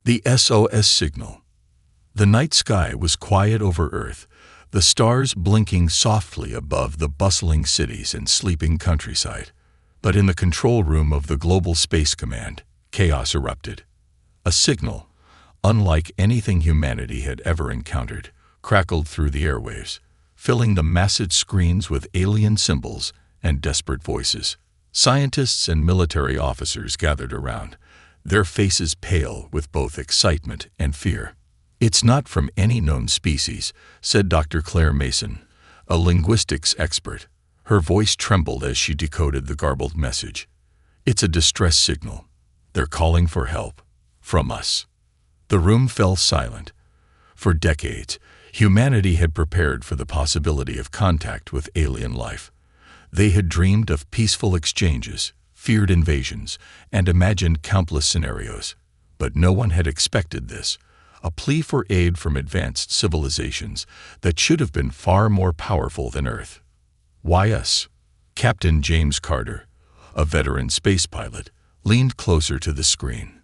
The SOS signal. The night sky was quiet over Earth, the stars blinking softly above the bustling cities and sleeping countryside. But in the control room of the Global Space Command, chaos erupted. A signal, unlike anything humanity had ever encountered, crackled through the airwaves, filling the massive screens with alien symbols and desperate voices. Scientists and military officers gathered around, their faces pale with both excitement and fear. "It's not from any known species," said Dr. Claire Mason, a linguistics expert. Her voice trembled as she decoded the garbled message. "It's a distress signal. They're calling for help. From us." The room fell silent. For decades, humanity had prepared for the possibility of contact with alien life. They had dreamed of peaceful exchanges, feared invasions, and imagined countless scenarios. But no one had expected this, a plea for aid from advanced civilizations that should have been far more powerful than Earth. "Why us?" Captain James Carter, a veteran space pilot, leaned closer to the screen.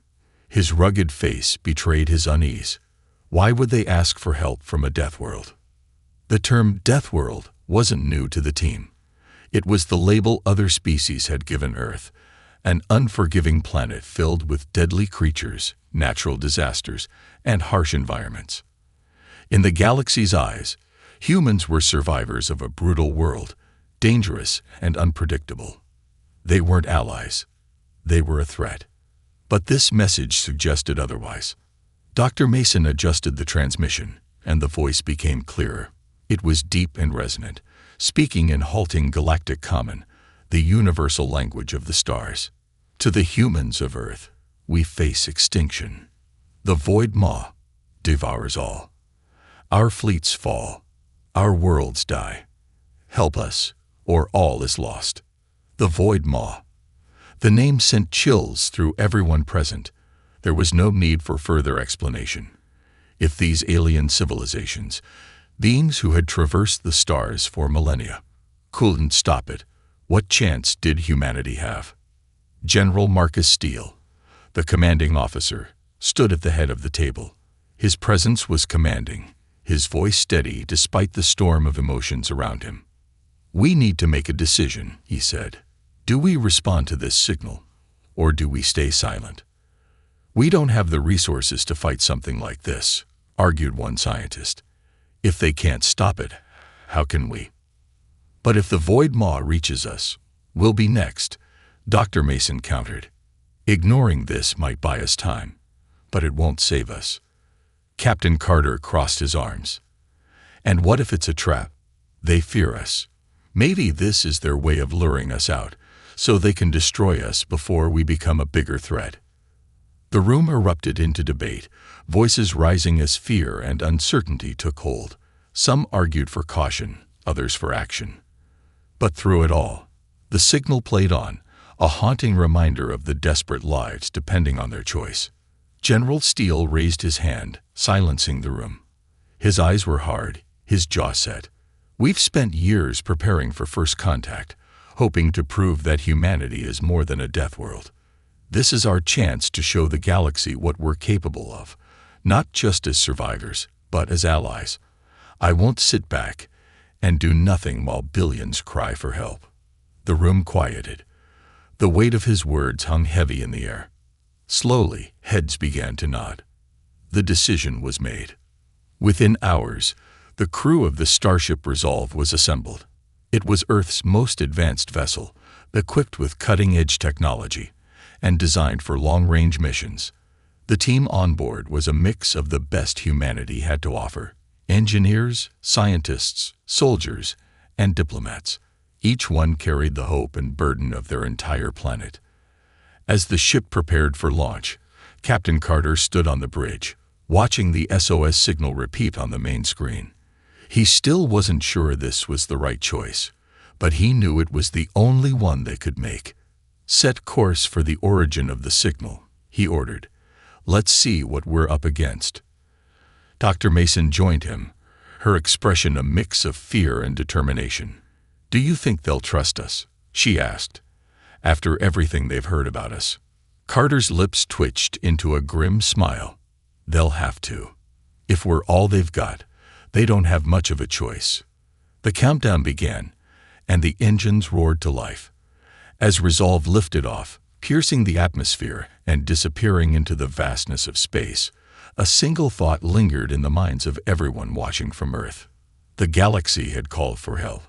His rugged face betrayed his unease. Why would they ask for help from a death world? The term death world wasn't new to the team. It was the label other species had given Earth, an unforgiving planet filled with deadly creatures, natural disasters, and harsh environments. In the galaxy's eyes, humans were survivors of a brutal world, dangerous and unpredictable. They weren't allies. They were a threat. But this message suggested otherwise. Dr. Mason adjusted the transmission, and the voice became clearer. It was deep and resonant, speaking in halting galactic common, the universal language of the stars. "To the humans of Earth, we face extinction. The void maw devours all. Our fleets fall. Our worlds die. Help us, or all is lost." The void maw. The name sent chills through everyone present. There was no need for further explanation. If these alien civilizations, beings who had traversed the stars for millennia, couldn't stop it, what chance did humanity have? General Marcus Steele, the commanding officer, stood at the head of the table. His presence was commanding, his voice steady despite the storm of emotions around him. "We need to make a decision," he said. "Do we respond to this signal, or do we stay silent?" "We don't have the resources to fight something like this," argued one scientist. "If they can't stop it, how can we?" "But if the void maw reaches us, we'll be next," Dr. Mason countered. "Ignoring this might buy us time, but it won't save us." Captain Carter crossed his arms. "And what if it's a trap? They fear us. Maybe this is their way of luring us out, so they can destroy us before we become a bigger threat." The room erupted into debate, voices rising as fear and uncertainty took hold. Some argued for caution, others for action. But through it all, the signal played on, a haunting reminder of the desperate lives depending on their choice. General Steele raised his hand, silencing the room. His eyes were hard, his jaw set. "We've spent years preparing for first contact, hoping to prove that humanity is more than a death world. This is our chance to show the galaxy what we're capable of, not just as survivors, but as allies. I won't sit back and do nothing while billions cry for help." The room quieted. The weight of his words hung heavy in the air. Slowly, heads began to nod. The decision was made. Within hours, the crew of the Starship Resolve was assembled. It was Earth's most advanced vessel, equipped with cutting-edge technology and designed for long-range missions. The team on board was a mix of the best humanity had to offer: engineers, scientists, soldiers, and diplomats. Each one carried the hope and burden of their entire planet. As the ship prepared for launch, Captain Carter stood on the bridge, watching the SOS signal repeat on the main screen. He still wasn't sure this was the right choice, but he knew it was the only one they could make. "Set course for the origin of the signal," he ordered. "Let's see what we're up against." Dr. Mason joined him, her expression a mix of fear and determination. "Do you think they'll trust us?" she asked. "After everything they've heard about us?" Carter's lips twitched into a grim smile. They'll have to. If we're all they've got, they don't have much of a choice. The countdown began, and the engines roared to life. As Resolve lifted off, piercing the atmosphere and disappearing into the vastness of space, a single thought lingered in the minds of everyone watching from Earth. The galaxy had called for help.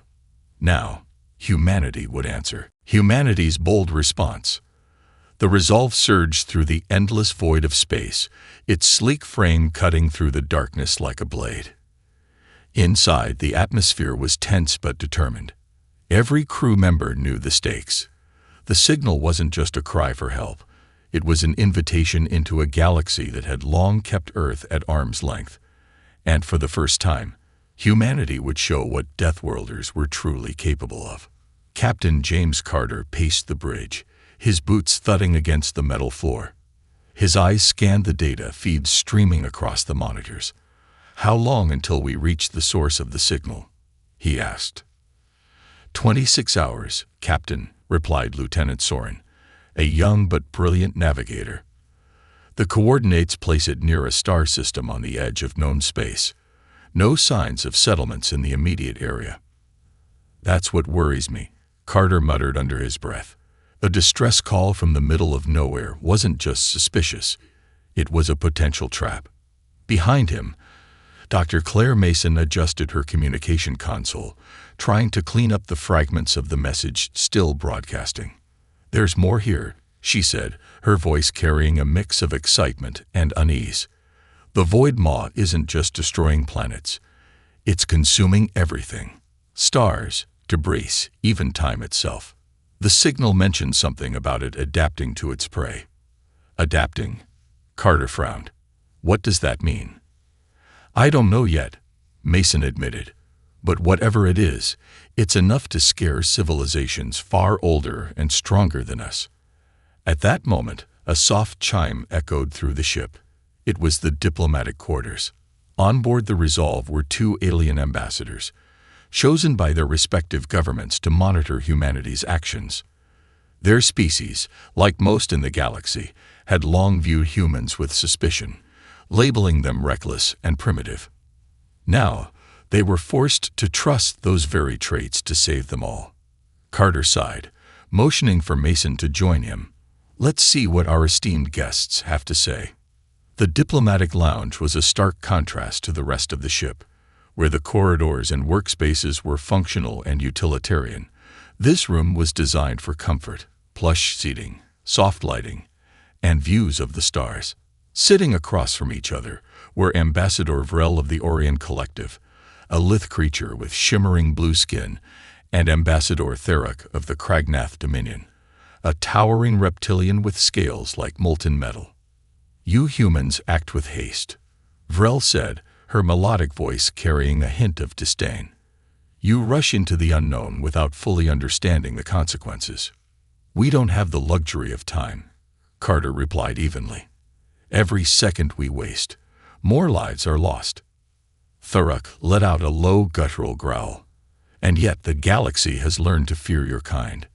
Now, humanity would answer. Humanity's bold response. The Resolve surged through the endless void of space, its sleek frame cutting through the darkness like a blade. Inside, the atmosphere was tense but determined. Every crew member knew the stakes. The signal wasn't just a cry for help. It was an invitation into a galaxy that had long kept Earth at arm's length. And for the first time, humanity would show what Deathworlders were truly capable of. Captain James Carter paced the bridge, his boots thudding against the metal floor. His eyes scanned the data feeds streaming across the monitors. "How long until we reach the source of the signal?" he asked. 26 hours, Captain, replied Lieutenant Soren, a young but brilliant navigator. The coordinates place it near a star system on the edge of known space. No signs of settlements in the immediate area. "That's what worries me," Carter muttered under his breath. A distress call from the middle of nowhere wasn't just suspicious. It was a potential trap. Behind him, Dr. Claire Mason adjusted her communication console, trying to clean up the fragments of the message still broadcasting. "There's more here," she said, her voice carrying a mix of excitement and unease. "The Void Maw isn't just destroying planets. It's consuming everything. Stars, debris, even time itself. The signal mentioned something about it adapting to its prey." "Adapting?" Carter frowned. "What does that mean?" "I don't know yet," Mason admitted. "But whatever it is, it's enough to scare civilizations far older and stronger than us." At that moment, a soft chime echoed through the ship. It was the diplomatic quarters. On board the Resolve were 2 alien ambassadors, chosen by their respective governments to monitor humanity's actions. Their species, like most in the galaxy, had long viewed humans with suspicion, labeling them reckless and primitive. Now, they were forced to trust those very traits to save them all. Carter sighed, motioning for Mason to join him. "Let's see what our esteemed guests have to say." The diplomatic lounge was a stark contrast to the rest of the ship. Where the corridors and workspaces were functional and utilitarian, this room was designed for comfort, plush seating, soft lighting, and views of the stars. Sitting across from each other were Ambassador Vrel of the Orion Collective, a lithe creature with shimmering blue skin, and Ambassador Therak of the Kragnath Dominion, a towering reptilian with scales like molten metal. "You humans act with haste," Vrel said, her melodic voice carrying a hint of disdain. "You rush into the unknown without fully understanding the consequences." "We don't have the luxury of time," Carter replied evenly. "Every second we waste, more lives are lost." Therak let out a low guttural growl. "And yet the galaxy has learned to fear your kind.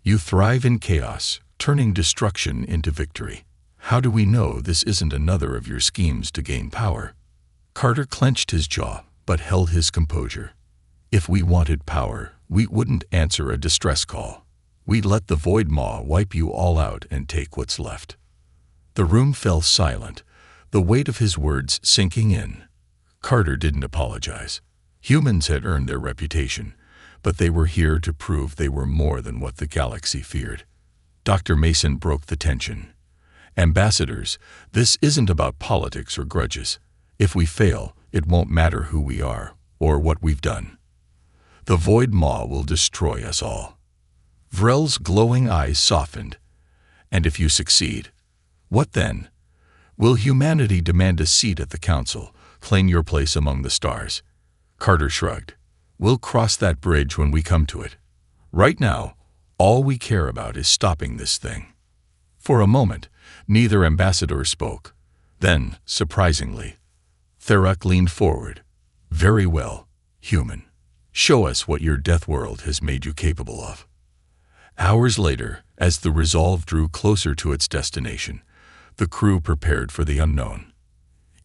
You thrive in chaos, turning destruction into victory. How do we know this isn't another of your schemes to gain power?" Carter clenched his jaw, but held his composure. "If we wanted power, we wouldn't answer a distress call. We'd let the Void Maw wipe you all out and take what's left." The room fell silent, the weight of his words sinking in. Carter didn't apologize. Humans had earned their reputation, but they were here to prove they were more than what the galaxy feared. Dr. Mason broke the tension. "Ambassadors, this isn't about politics or grudges. If we fail, it won't matter who we are or what we've done. The Void Maw will destroy us all." Vrel's glowing eyes softened. "And if you succeed, what then? Will humanity demand a seat at the council, claim your place among the stars?" Carter shrugged. "We'll cross that bridge when we come to it. Right now, all we care about is stopping this thing." For a moment, neither ambassador spoke. Then, surprisingly, Therak leaned forward. "Very well, human. Show us what your death world has made you capable of." Hours later, as the Resolve drew closer to its destination, the crew prepared for the unknown.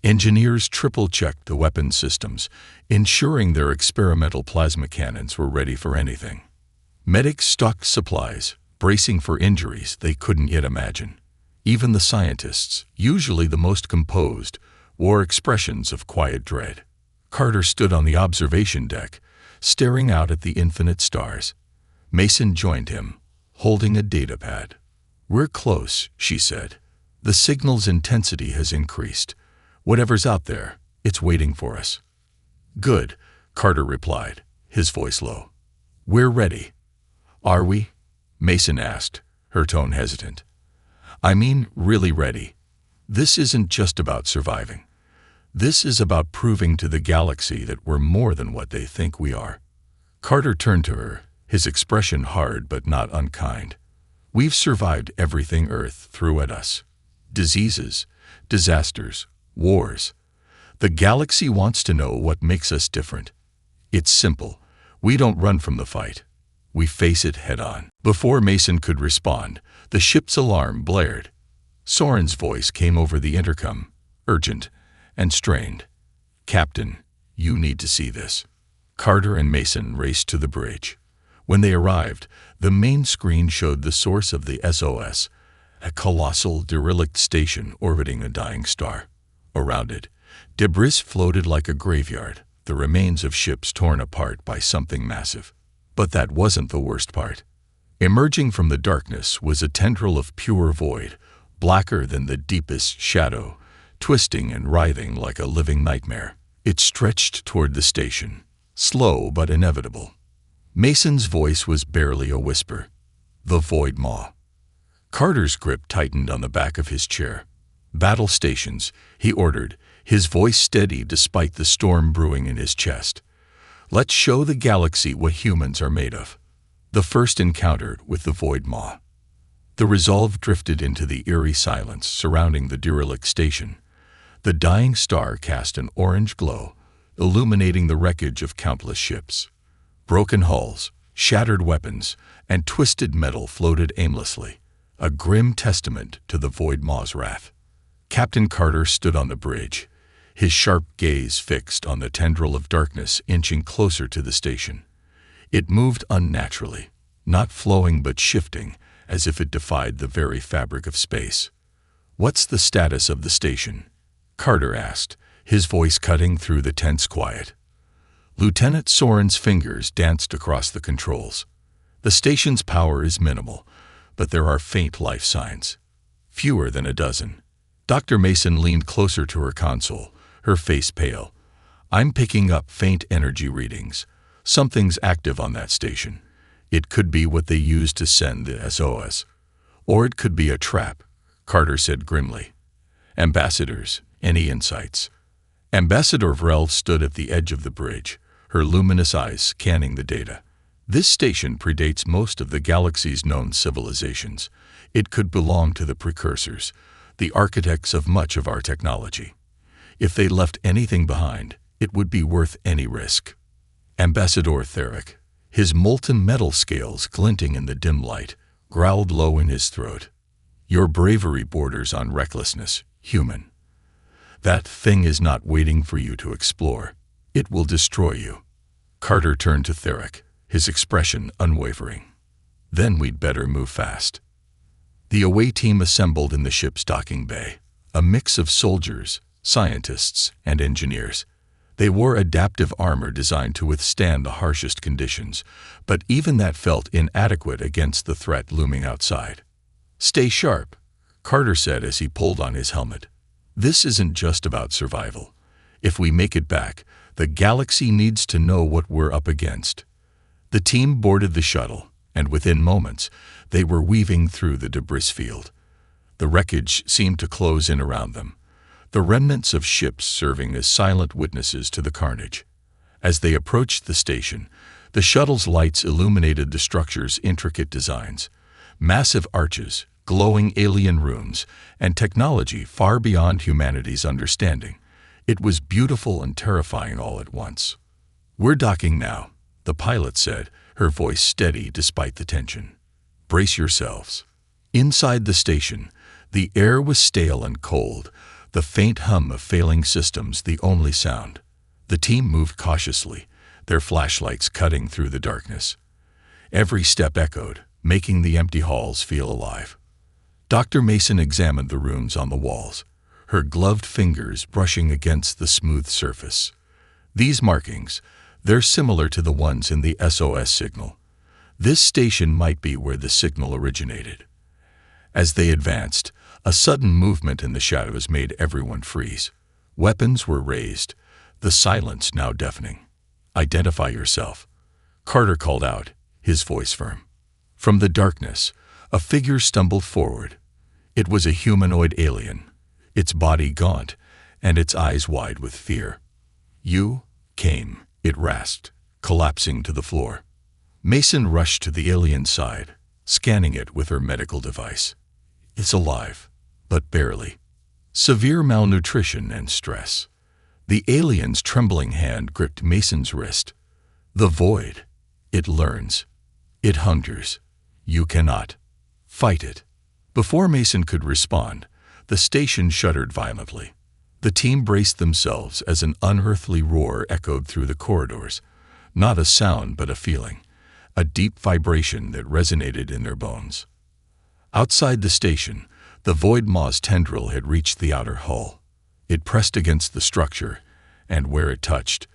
Engineers triple-checked the weapon systems, ensuring their experimental plasma cannons were ready for anything. Medics stocked supplies, bracing for injuries they couldn't yet imagine. Even the scientists, usually the most composed, wore expressions of quiet dread. Carter stood on the observation deck, staring out at the infinite stars. Mason joined him, holding a datapad. "We're close," she said. "The signal's intensity has increased. Whatever's out there, it's waiting for us." "Good," Carter replied, his voice low. "We're ready." "Are we?" Mason asked, her tone hesitant. "I mean, really ready. This isn't just about surviving. This is about proving to the galaxy that we're more than what they think we are." Carter turned to her, his expression hard but not unkind. "We've survived everything Earth threw at us. Diseases, disasters, wars. The galaxy wants to know what makes us different. It's simple. We don't run from the fight. We face it head-on." Before Mason could respond, the ship's alarm blared. Soren's voice came over the intercom, urgent and strained. "Captain, you need to see this." Carter and Mason raced to the bridge. When they arrived, the main screen showed the source of the SOS, a colossal derelict station orbiting a dying star. Around it, debris floated like a graveyard, the remains of ships torn apart by something massive. But that wasn't the worst part. Emerging from the darkness was a tendril of pure void, blacker than the deepest shadow, twisting and writhing like a living nightmare. It stretched toward the station, slow but inevitable. Mason's voice was barely a whisper. "The Void Maw." Carter's grip tightened on the back of his chair. "Battle stations," he ordered, his voice steady despite the storm brewing in his chest. "Let's show the galaxy what humans are made of." The first encounter with the Void Maw. The resolve drifted into the eerie silence surrounding the derelict station. The dying star cast an orange glow, illuminating the wreckage of countless ships. Broken hulls, shattered weapons, and twisted metal floated aimlessly, a grim testament to the Void Maw's wrath. Captain Carter stood on the bridge, his sharp gaze fixed on the tendril of darkness inching closer to the station. It moved unnaturally, not flowing but shifting, as if it defied the very fabric of space. "What's the status of the station?" Carter asked, his voice cutting through the tense quiet. Lieutenant Soren's fingers danced across the controls. "The station's power is minimal, but there are faint life signs. Fewer than a dozen." Dr. Mason leaned closer to her console, her face pale. "I'm picking up faint energy readings. Something's active on that station. It could be what they used to send the SOS. Or it could be a trap," Carter said grimly. "Ambassadors, any insights?" Ambassador Vrel stood at the edge of the bridge, her luminous eyes scanning the data. "This station predates most of the galaxy's known civilizations. It could belong to the precursors, the architects of much of our technology. If they left anything behind, it would be worth any risk." Ambassador Theric, his molten metal scales glinting in the dim light, growled low in his throat. "Your bravery borders on recklessness, human. That thing is not waiting for you to explore. It will destroy you." Carter turned to Theric, his expression unwavering. "Then we'd better move fast." The away team assembled in the ship's docking bay, a mix of soldiers, scientists, and engineers. They wore adaptive armor designed to withstand the harshest conditions, but even that felt inadequate against the threat looming outside. "Stay sharp," Carter said as he pulled on his helmet. "This isn't just about survival. If we make it back, the galaxy needs to know what we're up against." The team boarded the shuttle, and within moments, they were weaving through the debris field. The wreckage seemed to close in around them, the remnants of ships serving as silent witnesses to the carnage. As they approached the station, the shuttle's lights illuminated the structure's intricate designs, massive arches, glowing alien rooms, and technology far beyond humanity's understanding. It was beautiful and terrifying all at once. "We're docking now," the pilot said, her voice steady despite the tension. "Brace yourselves." Inside the station, the air was stale and cold, the faint hum of failing systems the only sound. The team moved cautiously, their flashlights cutting through the darkness. Every step echoed, making the empty halls feel alive. Dr. Mason examined the runes on the walls, her gloved fingers brushing against the smooth surface. These markings, they're similar to the ones in the SOS signal. This station might be where the signal originated. As they advanced, a sudden movement in the shadows made everyone freeze. Weapons were raised, the silence now deafening. "Identify yourself," Carter called out, his voice firm. From the darkness, a figure stumbled forward. It was a humanoid alien, its body gaunt and its eyes wide with fear. "You came," it rasped, collapsing to the floor. Mason rushed to the alien's side, scanning it with her medical device. "It's alive, but barely. Severe malnutrition and stress." The alien's trembling hand gripped Mason's wrist. "The void. It learns. It hungers. You cannot fight it." Before Mason could respond, the station shuddered violently. The team braced themselves as an unearthly roar echoed through the corridors. Not a sound, but a feeling, a deep vibration that resonated in their bones. Outside the station, the Void Maw's tendril had reached the outer hull. It pressed against the structure, and where it touched,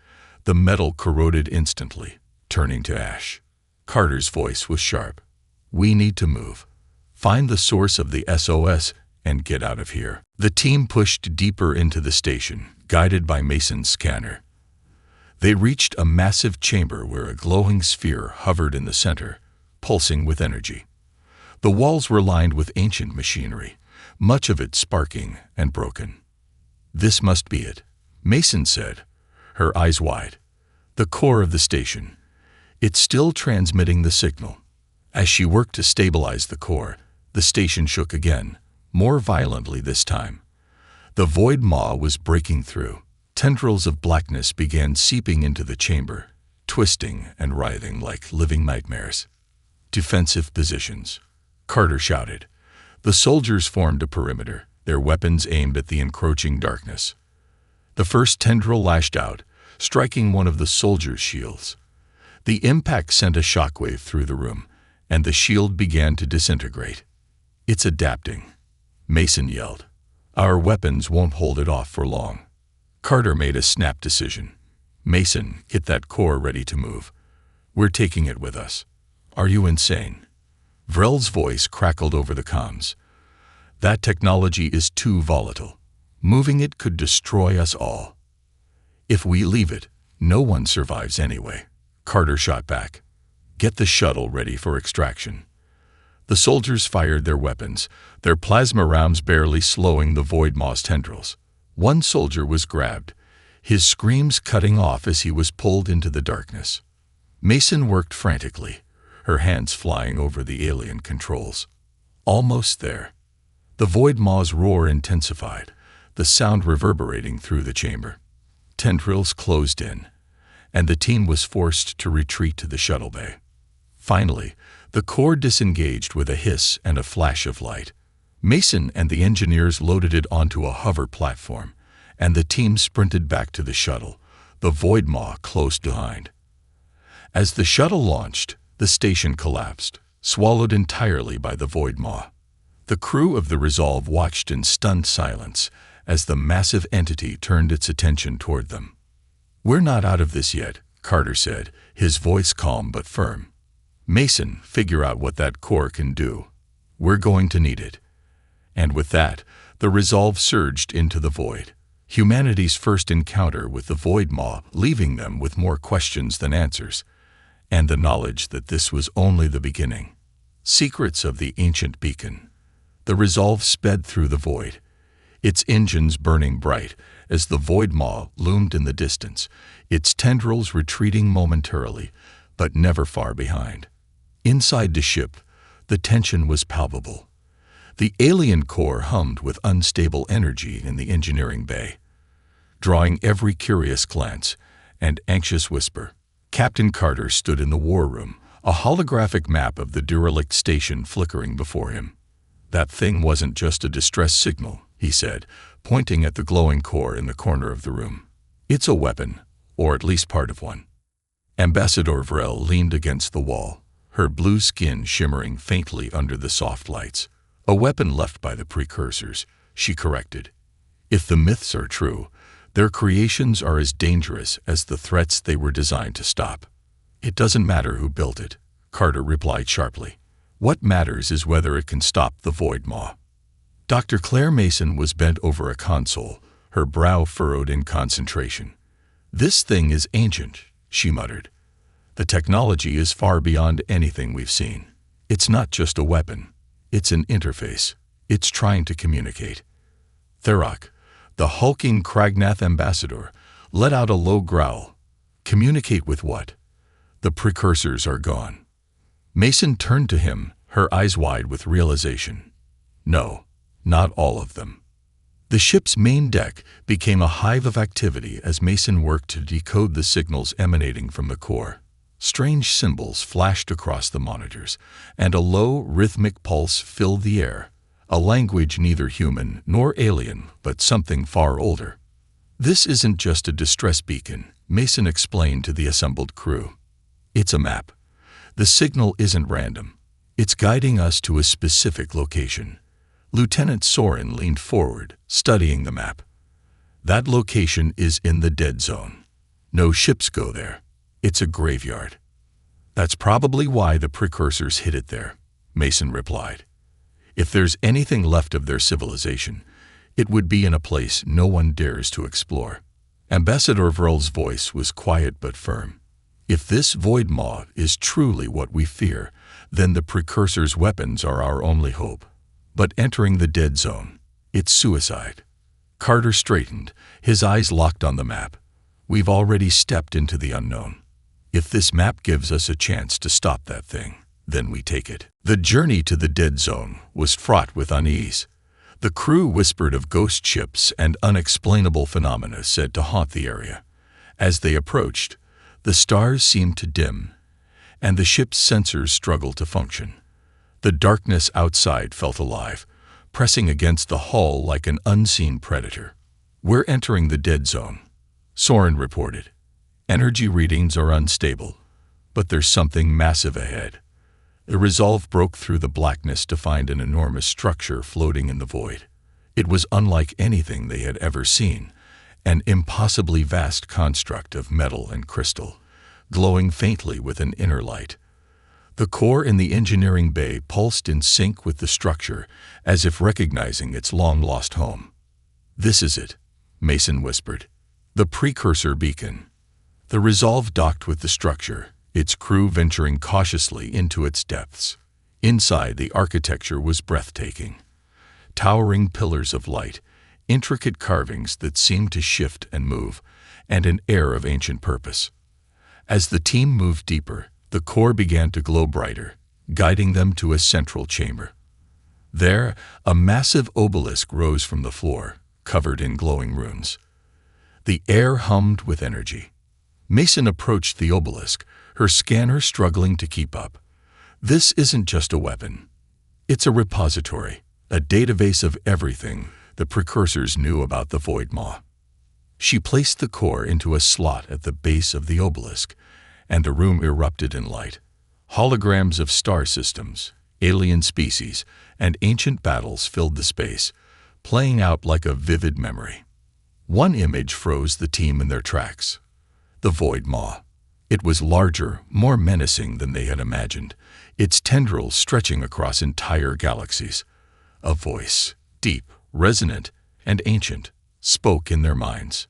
the metal corroded instantly, turning to ash. Carter's voice was sharp. "We need to move. Find the source of the SOS and get out of here." The team pushed deeper into the station, guided by Mason's scanner. They reached a massive chamber where a glowing sphere hovered in the center, pulsing with energy. The walls were lined with ancient machinery, much of it sparking and broken. "This must be it," Mason said, her eyes wide. "The core of the station. It's still transmitting the signal." As she worked to stabilize the core, the station shook again, more violently this time. The Void Maw was breaking through. Tendrils of blackness began seeping into the chamber, twisting and writhing like living nightmares. "Defensive positions," Carter shouted. The soldiers formed a perimeter, their weapons aimed at the encroaching darkness. The first tendril lashed out, striking one of the soldiers' shields. The impact sent a shockwave through the room, and the shield began to disintegrate. "It's adapting," Mason yelled. "Our weapons won't hold it off for long." Carter made a snap decision. "Mason, get that core ready to move. We're taking it with us." "Are you insane?" Vrel's voice crackled over the comms. "That technology is too volatile. Moving it could destroy us all." "If we leave it, no one survives anyway," Carter shot back. "Get the shuttle ready for extraction." The soldiers fired their weapons, their plasma rounds barely slowing the Void Maw's tendrils. One soldier was grabbed, his screams cutting off as he was pulled into the darkness. Mason worked frantically, her hands flying over the alien controls. Almost there. The Void Maw's roar intensified, the sound reverberating through the chamber. Tendrils closed in, and the team was forced to retreat to the shuttle bay. Finally, the core disengaged with a hiss and a flash of light. Mason and the engineers loaded it onto a hover platform, and the team sprinted back to the shuttle, the Void Maw close behind. As the shuttle launched, the station collapsed, swallowed entirely by the Void Maw. The crew of the Resolve watched in stunned silence as the massive entity turned its attention toward them. "We're not out of this yet," Carter said, his voice calm but firm. "Mason, figure out what that core can do. We're going to need it." And with that, the Resolve surged into the void. Humanity's first encounter with the Void Maw, leaving them with more questions than answers, and the knowledge that this was only the beginning. Secrets of the ancient beacon. The Resolve sped through the void, its engines burning bright as the Void Maw loomed in the distance, its tendrils retreating momentarily, but never far behind. Inside the ship, the tension was palpable. The alien core hummed with unstable energy in the engineering bay, drawing every curious glance and anxious whisper. Captain Carter stood in the war room, a holographic map of the derelict station flickering before him. That thing wasn't just a distress signal, he said, pointing at the glowing core in the corner of the room. "It's a weapon, or at least part of one." Ambassador Vrel leaned against the wall, her blue skin shimmering faintly under the soft lights. "A weapon left by the precursors," she corrected. "If the myths are true, their creations are as dangerous as the threats they were designed to stop." "It doesn't matter who built it," Carter replied sharply. "What matters is whether it can stop the Void Maw." Dr. Claire Mason was bent over a console, her brow furrowed in concentration. "This thing is ancient," she muttered. "The technology is far beyond anything we've seen. It's not just a weapon. It's an interface. It's trying to communicate." Therak, the hulking Kragnath ambassador, let out a low growl. "Communicate with what?" "The precursors are gone." Mason turned to him, her eyes wide with realization. "No, not all of them." The ship's main deck became a hive of activity as Mason worked to decode the signals emanating from the core. Strange symbols flashed across the monitors, and a low, rhythmic pulse filled the air, a language neither human nor alien, but something far older. "This isn't just a distress beacon," Mason explained to the assembled crew. "It's a map. The signal isn't random. It's guiding us to a specific location." Lieutenant Soren leaned forward, studying the map. "That location is in the dead zone. No ships go there. It's a graveyard." "That's probably why the precursors hid it there," Mason replied. "If there's anything left of their civilization, it would be in a place no one dares to explore." Ambassador Vrel's voice was quiet but firm. "If this Void Maw is truly what we fear, then the precursors' weapons are our only hope. But entering the dead zone, it's suicide." Carter straightened, his eyes locked on the map. "We've already stepped into the unknown. If this map gives us a chance to stop that thing, then we take it." The journey to the dead zone was fraught with unease. The crew whispered of ghost ships and unexplainable phenomena said to haunt the area. As they approached, the stars seemed to dim, and the ship's sensors struggled to function. The darkness outside felt alive, pressing against the hull like an unseen predator. "We're entering the dead zone," Soren reported. "Energy readings are unstable, but there's something massive ahead." A resolve broke through the blackness to find an enormous structure floating in the void. It was unlike anything they had ever seen, an impossibly vast construct of metal and crystal, glowing faintly with an inner light. The core in the engineering bay pulsed in sync with the structure, as if recognizing its long-lost home. "This is it," Mason whispered. "The precursor beacon." The Resolve docked with the structure, its crew venturing cautiously into its depths. Inside, the architecture was breathtaking. Towering pillars of light, intricate carvings that seemed to shift and move, and an air of ancient purpose. As the team moved deeper, the core began to glow brighter, guiding them to a central chamber. There, a massive obelisk rose from the floor, covered in glowing runes. The air hummed with energy. Mason approached the obelisk, her scanner struggling to keep up. "This isn't just a weapon. It's a repository, a database of everything the precursors knew about the Void Maw." She placed the core into a slot at the base of the obelisk, and the room erupted in light. Holograms of star systems, alien species, and ancient battles filled the space, playing out like a vivid memory. One image froze the team in their tracks. The Void Maw. It was larger, more menacing than they had imagined, its tendrils stretching across entire galaxies. A voice, deep, resonant, and ancient, spoke in their minds.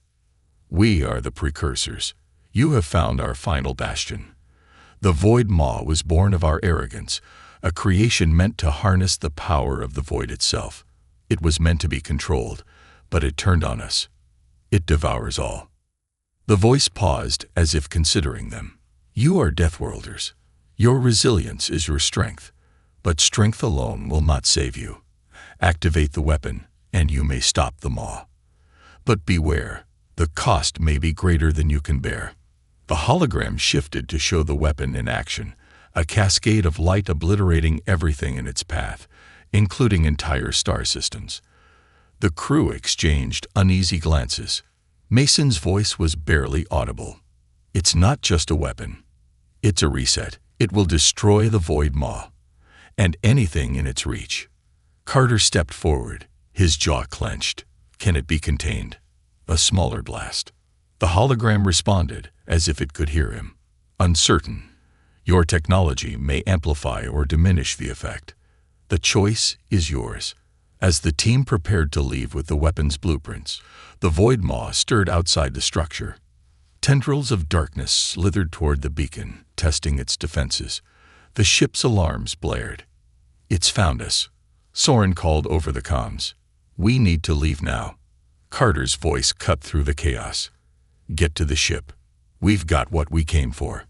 "We are the precursors. You have found our final bastion." The Void Maw was born of our arrogance, a creation meant to harness the power of the void itself. It was meant to be controlled, but it turned on us. It devours all. The voice paused as if considering them. "You are Deathworlders. Your resilience is your strength, but strength alone will not save you. Activate the weapon, and you may stop the Maw. But beware, the cost may be greater than you can bear." The hologram shifted to show the weapon in action, a cascade of light obliterating everything in its path, including entire star systems. The crew exchanged uneasy glances. Mason's voice was barely audible. "It's not just a weapon. It's a reset. It will destroy the Void Maw and anything in its reach." Carter stepped forward, his jaw clenched. "Can it be contained?" A smaller blast. The hologram responded as if it could hear him. "Uncertain. Your technology may amplify or diminish the effect. The choice is yours." As the team prepared to leave with the weapon's blueprints, the Void Maw stirred outside the structure. Tendrils of darkness slithered toward the beacon, testing its defenses. The ship's alarms blared. "It's found us," Soren called over the comms. "We need to leave now." Carter's voice cut through the chaos. "Get to the ship. We've got what we came for."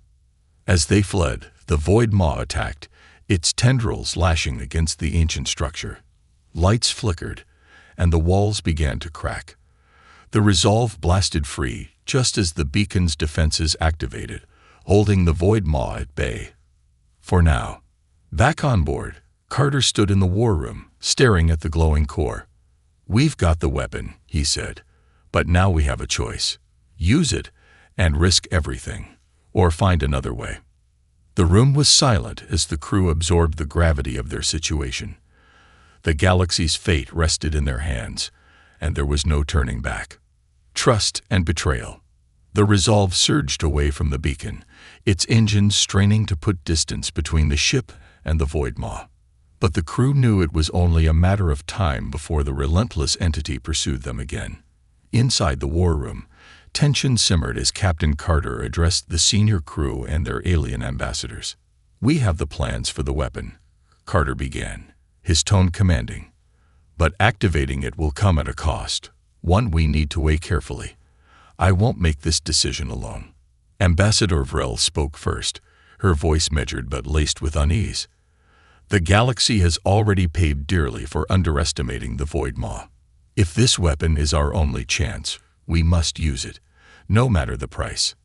As they fled, the Void Maw attacked, its tendrils lashing against the ancient structure. Lights flickered, and the walls began to crack. The Resolve blasted free just as the beacon's defenses activated, holding the Void Maw at bay. For now. Back on board, Carter stood in the war room, staring at the glowing core. "We've got the weapon," he said, "but now we have a choice. Use it and risk everything, or find another way." The room was silent as the crew absorbed the gravity of their situation. The galaxy's fate rested in their hands, and there was no turning back. Trust and betrayal. The Resolve surged away from the beacon, its engines straining to put distance between the ship and the Void Maw. But the crew knew it was only a matter of time before the relentless entity pursued them again. Inside the war room, tension simmered as Captain Carter addressed the senior crew and their alien ambassadors. "We have the plans for the weapon," Carter began, his tone commanding. "But activating it will come at a cost, one we need to weigh carefully. I won't make this decision alone." Ambassador Vrel spoke first, her voice measured but laced with unease. "The galaxy has already paid dearly for underestimating the Void Maw. If this weapon is our only chance, we must use it, no matter the price."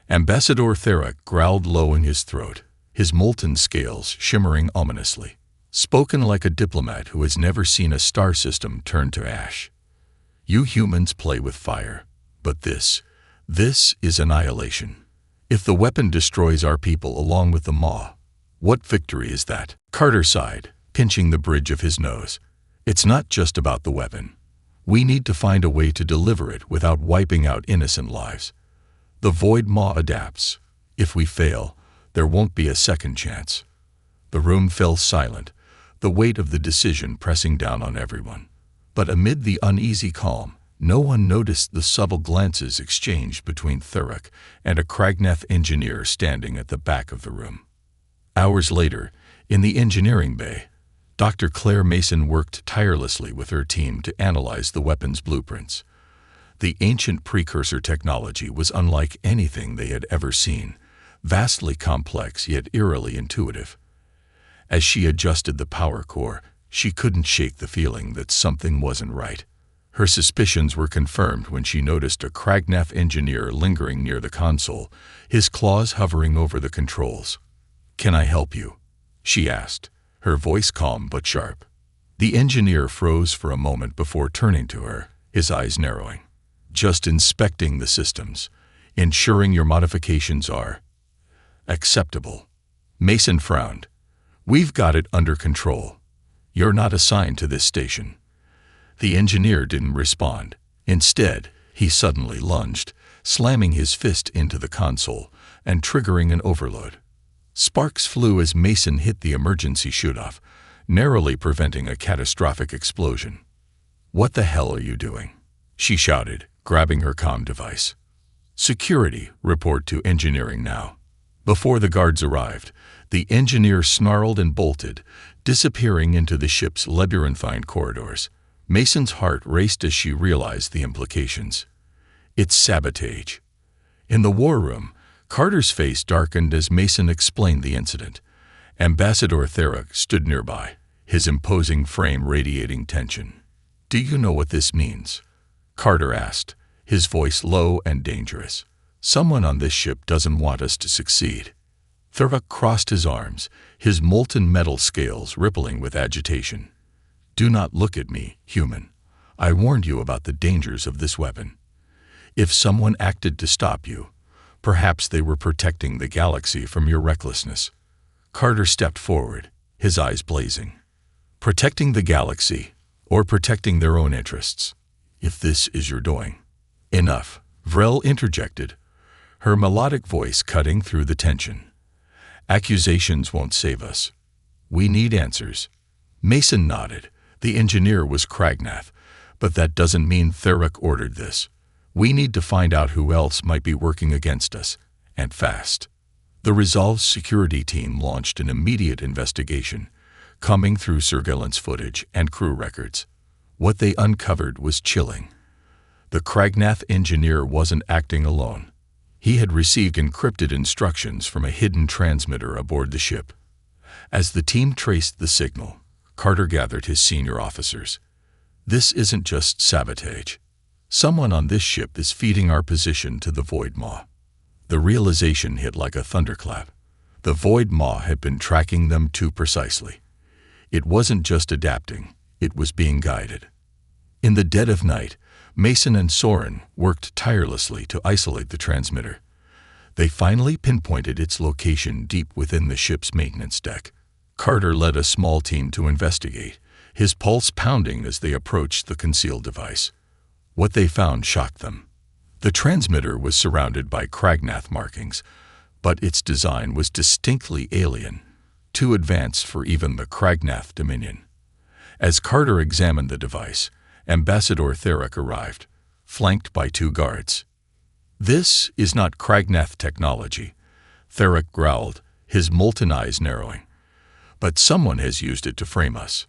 Ambassador Therak growled low in his throat, his molten scales shimmering ominously. Spoken like a diplomat who has never seen a star system turn to ash. "You humans play with fire, but this is annihilation. If the weapon destroys our people along with the Maw, what victory is that?" Carter sighed, pinching the bridge of his nose. "It's not just about the weapon. We need to find a way to deliver it without wiping out innocent lives. The Void Maw adapts. If we fail, there won't be a second chance." The room fell silent, the weight of the decision pressing down on everyone. But amid the uneasy calm, no one noticed the subtle glances exchanged between Therak and a Kragneth engineer standing at the back of the room. Hours later, in the engineering bay, Dr. Claire Mason worked tirelessly with her team to analyze the weapon's blueprints. The ancient precursor technology was unlike anything they had ever seen, vastly complex yet eerily intuitive. As she adjusted the power core, she couldn't shake the feeling that something wasn't right. Her suspicions were confirmed when she noticed a Kragneth engineer lingering near the console, his claws hovering over the controls. "Can I help you?" she asked, her voice calm but sharp. The engineer froze for a moment before turning to her, his eyes narrowing. "Just inspecting the systems, ensuring your modifications are acceptable." Mason frowned. "We've got it under control. You're not assigned to this station." The engineer didn't respond. Instead, he suddenly lunged, slamming his fist into the console and triggering an overload. Sparks flew as Mason hit the emergency shoot-off, narrowly preventing a catastrophic explosion. "What the hell are you doing?" she shouted, grabbing her comm device. "Security, report to engineering now." Before the guards arrived, the engineer snarled and bolted, disappearing into the ship's labyrinthine corridors. Mason's heart raced as she realized the implications. It's sabotage. In the war room, Carter's face darkened as Mason explained the incident. Ambassador Therak stood nearby, his imposing frame radiating tension. "Do you know what this means?" Carter asked, his voice low and dangerous. "Someone on this ship doesn't want us to succeed." Therak crossed his arms, his molten metal scales rippling with agitation. "Do not look at me, human. I warned you about the dangers of this weapon. If someone acted to stop you, perhaps they were protecting the galaxy from your recklessness." Carter stepped forward, his eyes blazing. "Protecting the galaxy, or protecting their own interests, if this is your doing." "Enough," Vrel interjected, her melodic voice cutting through the tension. "Accusations won't save us. We need answers." Mason nodded. The engineer was Kragnath, but that doesn't mean Theric ordered this. We need to find out who else might be working against us, and fast. The Resolve's security team launched an immediate investigation, combing through surveillance footage and crew records. What they uncovered was chilling. The Kragnath engineer wasn't acting alone. He had received encrypted instructions from a hidden transmitter aboard the ship. As the team traced the signal, Carter gathered his senior officers. "This isn't just sabotage. Someone on this ship is feeding our position to the Void Maw." The realization hit like a thunderclap. The Void Maw had been tracking them too precisely. It wasn't just adapting, it was being guided. In the dead of night, Mason and Soren worked tirelessly to isolate the transmitter. They finally pinpointed its location deep within the ship's maintenance deck. Carter led a small team to investigate, his pulse pounding as they approached the concealed device. What they found shocked them. The transmitter was surrounded by Kragnath markings, but its design was distinctly alien, too advanced for even the Kragnath Dominion. As Carter examined the device, Ambassador Theric arrived, flanked by 2 guards. "This is not Kragnath technology," Theric growled, his molten eyes narrowing. "But someone has used it to frame us."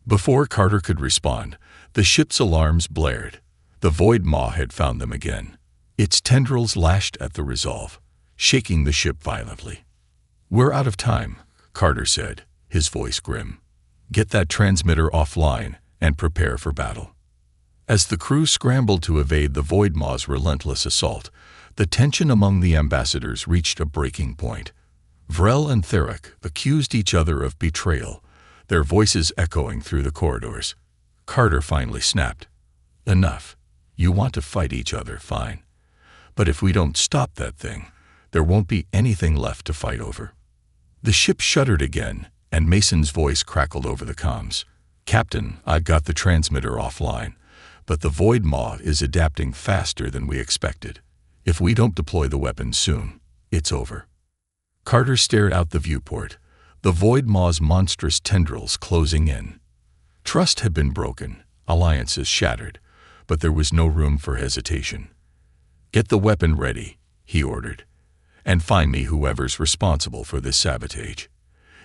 Before Carter could respond, the ship's alarms blared. The Void Maw had found them again. Its tendrils lashed at the Resolve, shaking the ship violently. "We're out of time," Carter said, his voice grim. "Get that transmitter offline and prepare for battle." As the crew scrambled to evade the Void Maw's relentless assault, the tension among the ambassadors reached a breaking point. Vrel and Theric accused each other of betrayal, their voices echoing through the corridors. Carter finally snapped. "Enough. You want to fight each other, fine. But if we don't stop that thing, there won't be anything left to fight over." The ship shuddered again, and Mason's voice crackled over the comms. "Captain, I've got the transmitter offline, but the Void Maw is adapting faster than we expected. If we don't deploy the weapon soon, it's over." Carter stared out the viewport, the Void Maw's monstrous tendrils closing in. Trust had been broken, alliances shattered, but there was no room for hesitation. "Get the weapon ready," he ordered, "and find me whoever's responsible for this sabotage.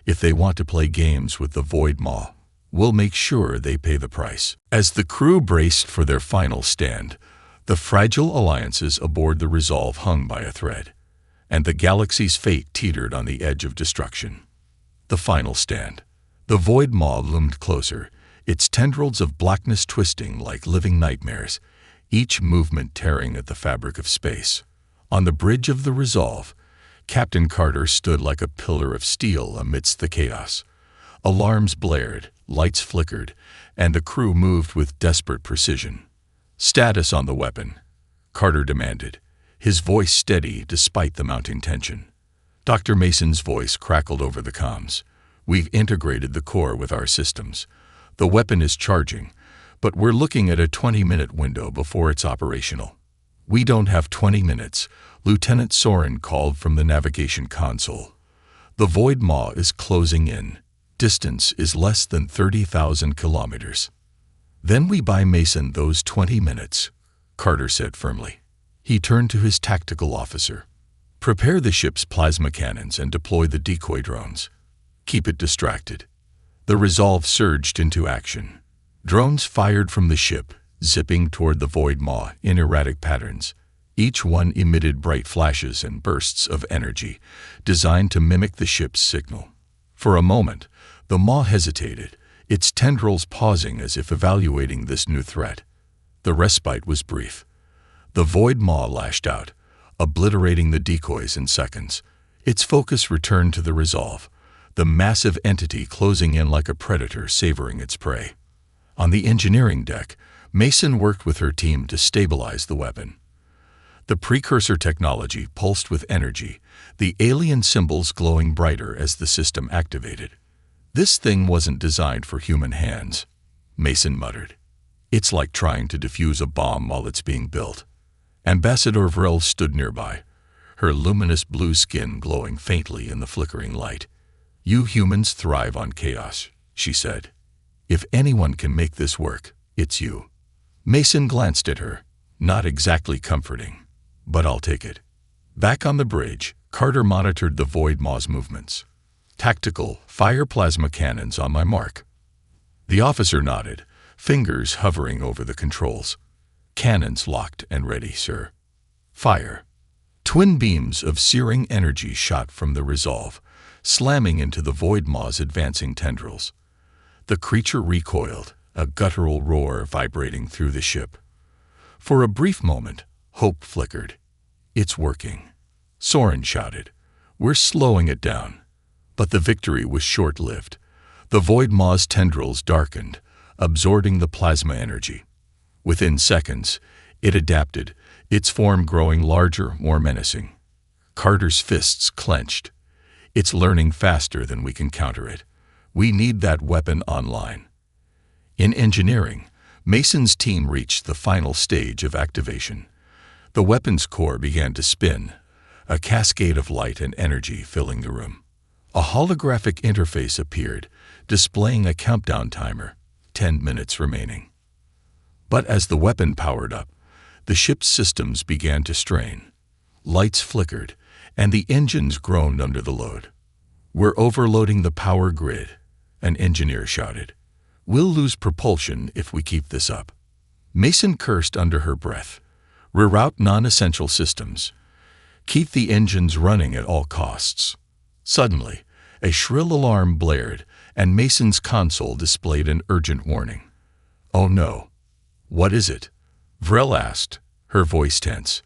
If they want to play games with the Void Maw, we'll make sure they pay the price." As the crew braced for their final stand, the fragile alliances aboard the Resolve hung by a thread, and the galaxy's fate teetered on the edge of destruction. The final stand. The Void Maw loomed closer, its tendrils of blackness twisting like living nightmares, each movement tearing at the fabric of space. On the bridge of the Resolve, Captain Carter stood like a pillar of steel amidst the chaos. Alarms blared, lights flickered, and the crew moved with desperate precision. "Status on the weapon," Carter demanded, his voice steady despite the mounting tension. Dr. Mason's voice crackled over the comms. "We've integrated the core with our systems. The weapon is charging, but we're looking at a 20-minute window before it's operational." "We don't have 20 minutes, Lieutenant Soren called from the navigation console. "The Void Maw is closing in. Distance is less than 30,000 kilometers." "Then we buy Mason those 20 minutes, Carter said firmly. He turned to his tactical officer. "Prepare the ship's plasma cannons and deploy the decoy drones. Keep it distracted." The Resolve surged into action. Drones fired from the ship, zipping toward the Void Maw in erratic patterns. Each one emitted bright flashes and bursts of energy, designed to mimic the ship's signal. For a moment, the Maw hesitated, its tendrils pausing as if evaluating this new threat. The respite was brief. The Void Maw lashed out, obliterating the decoys in seconds. Its focus returned to the Resolve, the massive entity closing in like a predator savoring its prey. On the engineering deck, Mason worked with her team to stabilize the weapon. The precursor technology pulsed with energy, the alien symbols glowing brighter as the system activated. "This thing wasn't designed for human hands," Mason muttered. "It's like trying to defuse a bomb while it's being built." Ambassador Vril stood nearby, her luminous blue skin glowing faintly in the flickering light. "You humans thrive on chaos," she said. "If anyone can make this work, it's you." Mason glanced at her, not exactly comforting, but I'll take it. Back on the bridge, Carter monitored the Void Maw's movements. "Tactical, fire plasma cannons on my mark." The officer nodded, fingers hovering over the controls. "Cannons locked and ready, sir." "Fire." Twin beams of searing energy shot from the Resolve, slamming into the Void Maw's advancing tendrils. The creature recoiled, a guttural roar vibrating through the ship. For a brief moment, hope flickered. "It's working," Soren shouted. "We're slowing it down." But the victory was short-lived. The Void Maw's tendrils darkened, absorbing the plasma energy. Within seconds, it adapted, its form growing larger, more menacing. Carter's fists clenched. "It's learning faster than we can counter it. We need that weapon online." In engineering, Mason's team reached the final stage of activation. The weapon's core began to spin, a cascade of light and energy filling the room. A holographic interface appeared, displaying a countdown timer, 10 minutes remaining. But as the weapon powered up, the ship's systems began to strain. Lights flickered, and the engines groaned under the load. "We're overloading the power grid," an engineer shouted. "We'll lose propulsion if we keep this up." Mason cursed under her breath. "Reroute non-essential systems. Keep the engines running at all costs." Suddenly, a shrill alarm blared, and Mason's console displayed an urgent warning. "Oh no." "What is it?" Vril asked, her voice tense.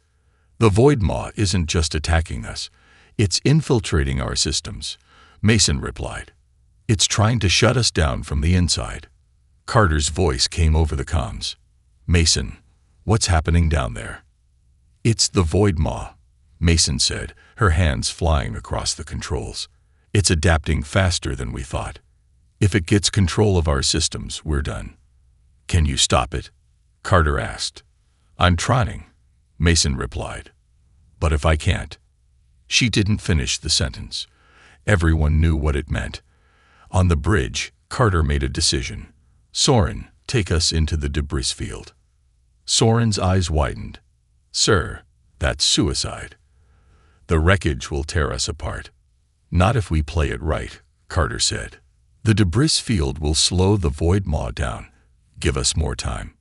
"The Void Maw isn't just attacking us. It's infiltrating our systems," Mason replied. "It's trying to shut us down from the inside." Carter's voice came over the comms. "Mason, what's happening down there?" "It's the Void Maw," Mason said, her hands flying across the controls. "It's adapting faster than we thought. If it gets control of our systems, we're done." "Can you stop it?" Carter asked. "I'm trying," Mason replied. "But if I can't?" She didn't finish the sentence. Everyone knew what it meant. On the bridge, Carter made a decision. "Soren, take us into the debris field." Soren's eyes widened. "Sir, that's suicide. The wreckage will tear us apart." "Not if we play it right," Carter said. "The debris field will slow the Void Maw down. Give us more time."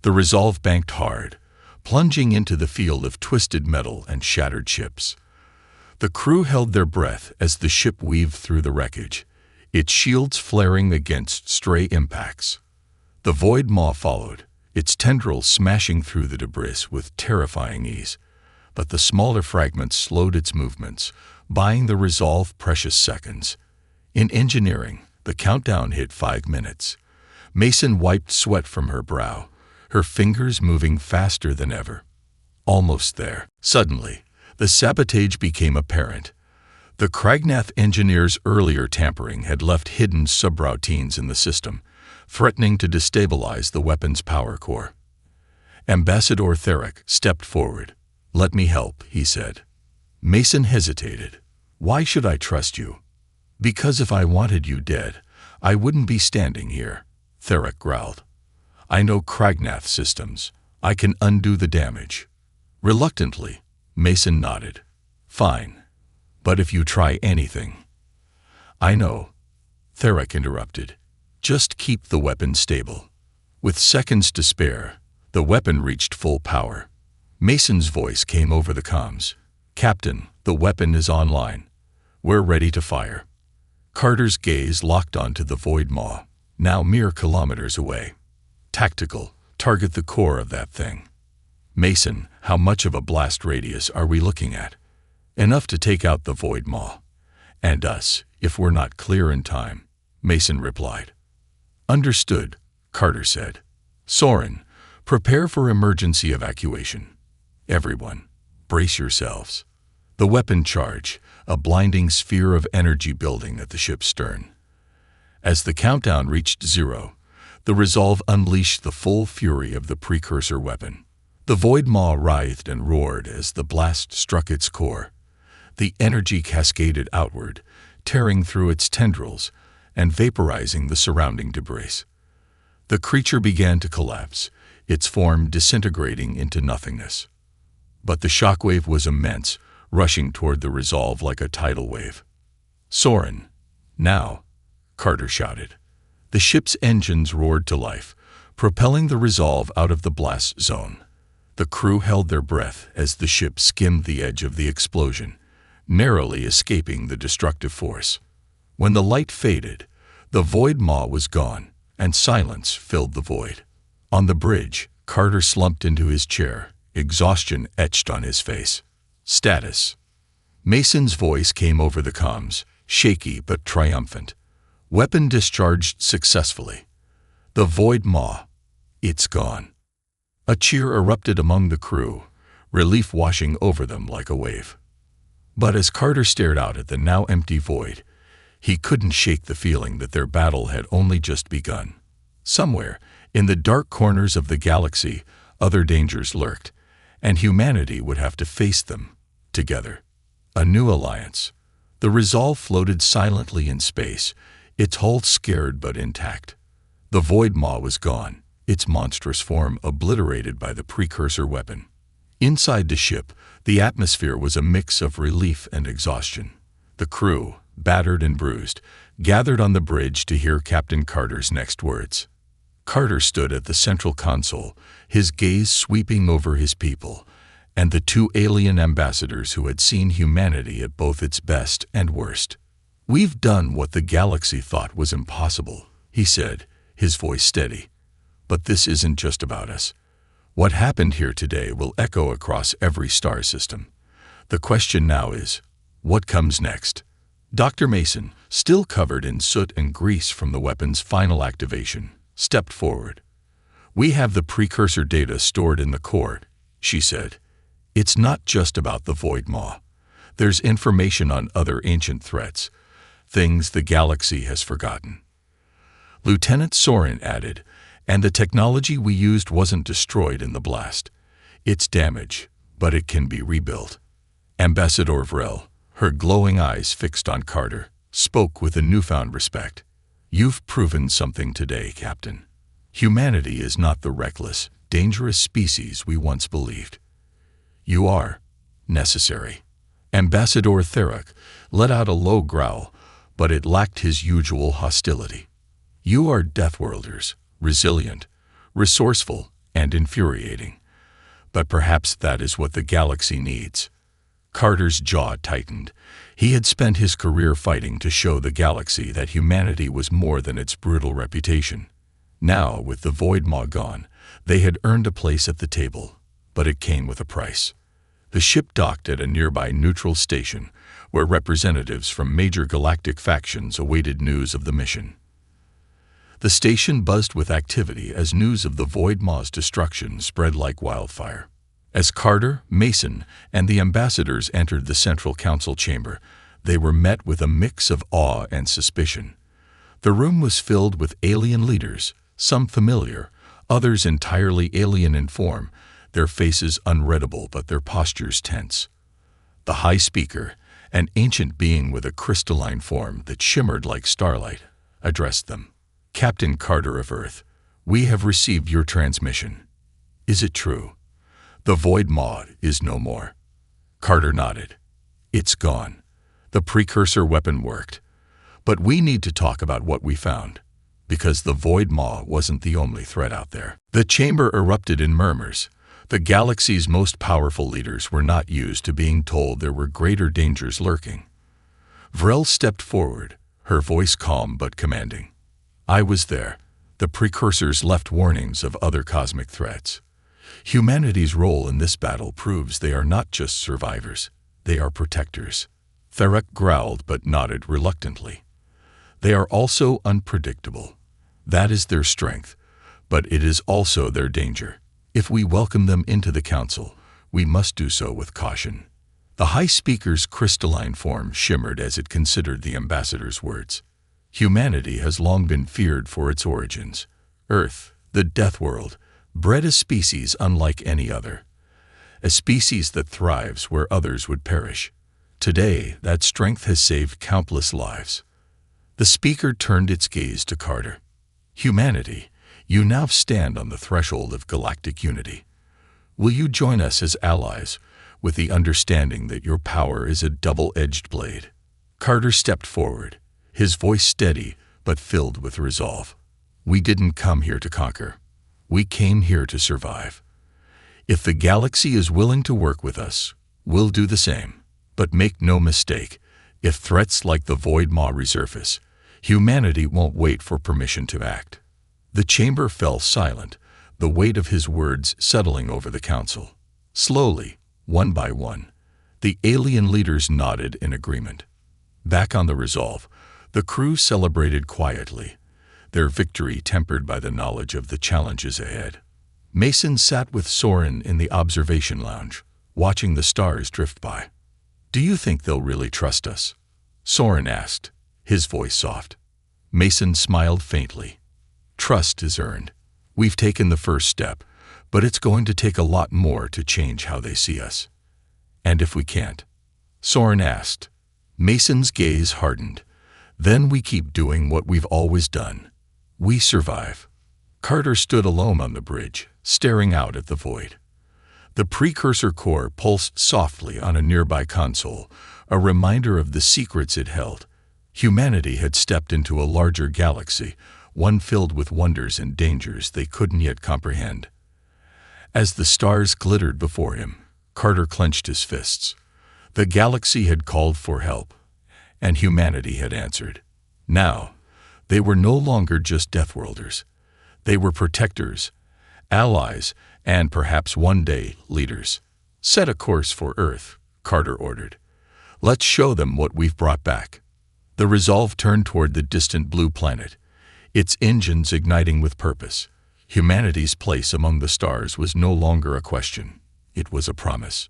The Resolve banked hard, plunging into the field of twisted metal and shattered ships. The crew held their breath as the ship weaved through the wreckage, its shields flaring against stray impacts. The Void Maw followed, its tendrils smashing through the debris with terrifying ease. But the smaller fragments slowed its movements, buying the Resolve precious seconds. In engineering, the countdown hit 5 minutes. Mason wiped sweat from her brow, her fingers moving faster than ever. Almost there. Suddenly, the sabotage became apparent. The Kragnath engineers' earlier tampering had left hidden subroutines in the system, threatening to destabilize the weapon's power core. Ambassador Theric stepped forward. "Let me help," he said. Mason hesitated. "Why should I trust you?" "Because if I wanted you dead, I wouldn't be standing here," Theric growled. "I know Kragnath systems. I can undo the damage." Reluctantly, Mason nodded. "Fine. But if you try anything—" "I know," Theric interrupted. "Just keep the weapon stable." With seconds to spare, the weapon reached full power. Mason's voice came over the comms. "Captain, the weapon is online. We're ready to fire." Carter's gaze locked onto the Void Maw, now mere kilometers away. "Tactical, target the core of that thing." "Mason, how much of a blast radius are we looking at?" "Enough to take out the Void Maw. And us, if we're not clear in time," Mason replied. "Understood," Carter said. Soren, prepare for emergency evacuation. Everyone, brace yourselves. The weapon charge, a blinding sphere of energy building at the ship's stern. As the countdown reached 0, the resolve unleashed the full fury of the precursor weapon. The void maw writhed and roared as the blast struck its core. The energy cascaded outward, tearing through its tendrils and vaporizing the surrounding debris. The creature began to collapse, its form disintegrating into nothingness. But the shockwave was immense, rushing toward the resolve like a tidal wave. "Soren, now!" Carter shouted. The ship's engines roared to life, propelling the resolve out of the blast zone. The crew held their breath as the ship skimmed the edge of the explosion, narrowly escaping the destructive force. When the light faded, the void maw was gone, and silence filled the void. On the bridge, Carter slumped into his chair, exhaustion etched on his face. "Status." Mason's voice came over the comms, shaky but triumphant. "Weapon discharged successfully. The void maw, it's gone." A cheer erupted among the crew, relief washing over them like a wave. But as Carter stared out at the now empty void, he couldn't shake the feeling that their battle had only just begun. Somewhere, in the dark corners of the galaxy, other dangers lurked, and humanity would have to face them, together. A new alliance. The resolve floated silently in space, its hull scared but intact. The void maw was gone, its monstrous form obliterated by the precursor weapon. Inside the ship, the atmosphere was a mix of relief and exhaustion. The crew, battered and bruised, gathered on the bridge to hear Captain Carter's next words. Carter stood at the central console, his gaze sweeping over his people, and the two alien ambassadors who had seen humanity at both its best and worst. "We've done what the galaxy thought was impossible," he said, his voice steady. "But this isn't just about us. What happened here today will echo across every star system. The question now is, what comes next?" Dr. Mason, still covered in soot and grease from the weapon's final activation, stepped forward. "We have the precursor data stored in the core," she said. "It's not just about the void maw. There's information on other ancient threats, things the galaxy has forgotten." Lieutenant Soren added, "And the technology we used wasn't destroyed in the blast. It's damaged, but it can be rebuilt." Ambassador Vrel, her glowing eyes fixed on Carter, spoke with a newfound respect. "You've proven something today, Captain. Humanity is not the reckless, dangerous species we once believed. You are necessary." Ambassador Therak let out a low growl, but it lacked his usual hostility. "You are Deathworlders, resilient, resourceful, and infuriating. But perhaps that is what the galaxy needs." Carter's jaw tightened. He had spent his career fighting to show the galaxy that humanity was more than its brutal reputation. Now, with the void maw gone, they had earned a place at the table, but it came with a price. The ship docked at a nearby neutral station, where representatives from major galactic factions awaited news of the mission. The station buzzed with activity as news of the void maw's destruction spread like wildfire. As Carter, Mason, and the ambassadors entered the Central Council chamber, they were met with a mix of awe and suspicion. The room was filled with alien leaders, some familiar, others entirely alien in form, their faces unreadable but their postures tense. The High Speaker, an ancient being with a crystalline form that shimmered like starlight, addressed them. "Captain Carter of Earth, we have received your transmission. Is it true? The void maw is no more." Carter nodded. "It's gone. The precursor weapon worked. But we need to talk about what we found, because the void maw wasn't the only threat out there." The chamber erupted in murmurs. The galaxy's most powerful leaders were not used to being told there were greater dangers lurking. Vrel stepped forward, her voice calm but commanding. "I was there. The precursors left warnings of other cosmic threats. Humanity's role in this battle proves they are not just survivors, they are protectors." Therak growled but nodded reluctantly. "They are also unpredictable. That is their strength, but it is also their danger. If we welcome them into the council, we must do so with caution. The High Speaker's crystalline form shimmered as it considered the ambassador's words. Humanity has long been feared for its origins. Earth, the death world, bred a species unlike any other. A species that thrives where others would perish. Today, that strength has saved countless lives. The speaker turned its gaze to Carter. Humanity, you now stand on the threshold of galactic unity. Will you join us as allies, with the understanding that your power is a double-edged blade? Carter stepped forward, his voice steady but filled with resolve. We didn't come here to conquer. We came here to survive. If the galaxy is willing to work with us, we'll do the same. But make no mistake, if threats like the Void Maw resurface, humanity won't wait for permission to act. The chamber fell silent, the weight of his words settling over the council. Slowly, one by one, the alien leaders nodded in agreement. Back on the Resolve, the crew celebrated quietly, their victory tempered by the knowledge of the challenges ahead. Mason sat with Soren in the observation lounge, watching the stars drift by. Do you think they'll really trust us? Soren asked, his voice soft. Mason smiled faintly. Trust is earned. We've taken the first step, but it's going to take a lot more to change how they see us. And if we can't? Soren asked. Mason's gaze hardened. Then we keep doing what we've always done. We survive. Carter stood alone on the bridge, staring out at the void. The precursor core pulsed softly on a nearby console, a reminder of the secrets it held. Humanity had stepped into a larger galaxy, one filled with wonders and dangers they couldn't yet comprehend. As the stars glittered before him, Carter clenched his fists. The galaxy had called for help, and humanity had answered. Now, they were no longer just Deathworlders. They were protectors, allies, and perhaps one day, leaders. Set a course for Earth, Carter ordered. Let's show them what we've brought back. The Resolve turned toward the distant blue planet, its engines igniting with purpose. Humanity's place among the stars was no longer a question. It was a promise.